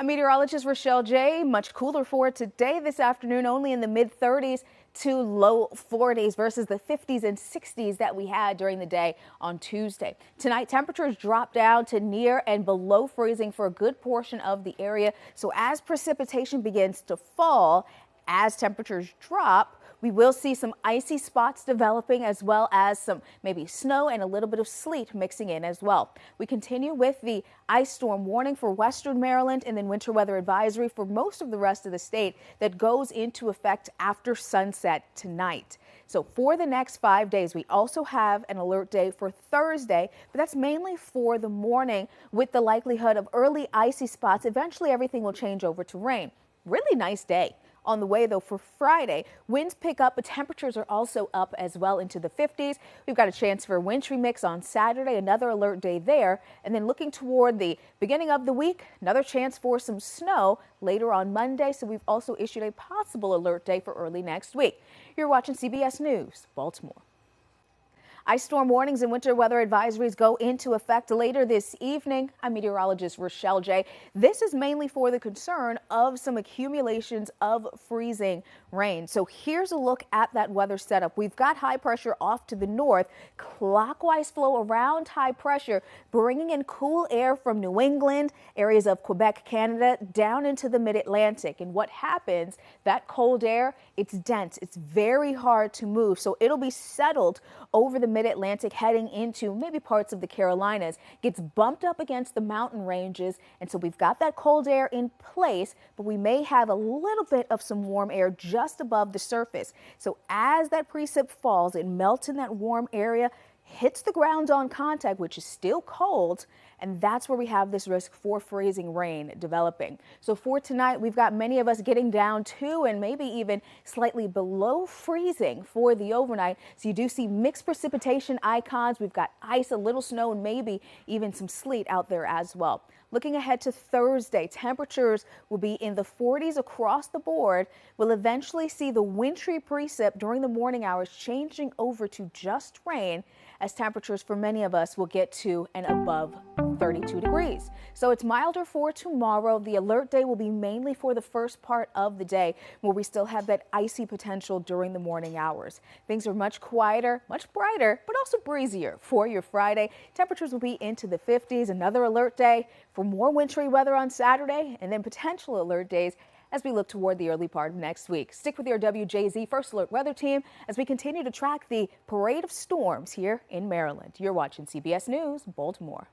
I'm meteorologist Rochelle J. Much cooler for today this afternoon, only in the mid-30s to low 40s versus the 50s and 60s that we had during the day on Tuesday. Tonight, temperatures drop down to near and below freezing for a good portion of the area. So as precipitation begins to fall, as temperatures drop, we will see some icy spots developing as well as some maybe snow and a little bit of sleet mixing in as well. We continue with the ice storm warning for western Maryland and then winter weather advisory for most of the rest of the state that goes into effect after sunset tonight. So for the next 5 days, we also have an alert day for Thursday, but that's mainly for the morning with the likelihood of early icy spots. Eventually, everything will change over to rain. Really nice day. On the way, though, for Friday, winds pick up, but temperatures are also up as well into the 50s. We've got a chance for a wintry mix on Saturday, another alert day there. And then looking toward the beginning of the week, another chance for some snow later on Monday. So we've also issued a possible alert day for early next week. You're watching CBS News, Baltimore. Ice storm warnings and winter weather advisories go into effect later this evening. I'm meteorologist Rochelle J. This is mainly for the concern of some accumulations of freezing rain. So here's a look at that weather setup. We've got high pressure off to the north, clockwise flow around high pressure, bringing in cool air from New England, areas of Quebec, Canada, down into the mid-Atlantic. And what happens, that cold air, it's dense. It's very hard to move. So it'll be settled over the mid-Atlantic heading into maybe parts of the Carolinas, gets bumped up against the mountain ranges. And so we've got that cold air in place, but we may have a little bit of some warm air just above the surface. So as that precip falls, it melts in that warm area, hits the ground on contact, which is still cold, and that's where we have this risk for freezing rain developing. So for tonight, we've got many of us getting down to and maybe even slightly below freezing for the overnight. So you do see mixed precipitation icons. We've got ice, a little snow, and maybe even some sleet out there as well. Looking ahead to Thursday, temperatures will be in the 40s across the board. We'll eventually see the wintry precip during the morning hours changing over to just rain as temperatures for many of us will get to and above 32 degrees. So it's milder for tomorrow. The alert day will be mainly for the first part of the day where we still have that icy potential during the morning hours. Things are much quieter, much brighter, but also breezier for your Friday. Temperatures will be into the 50s. Another alert day for more wintry weather on Saturday and then potential alert days as we look toward the early part of next week. Stick with your WJZ First Alert Weather Team as we continue to track the parade of storms here in Maryland. You're watching CBS News, Baltimore.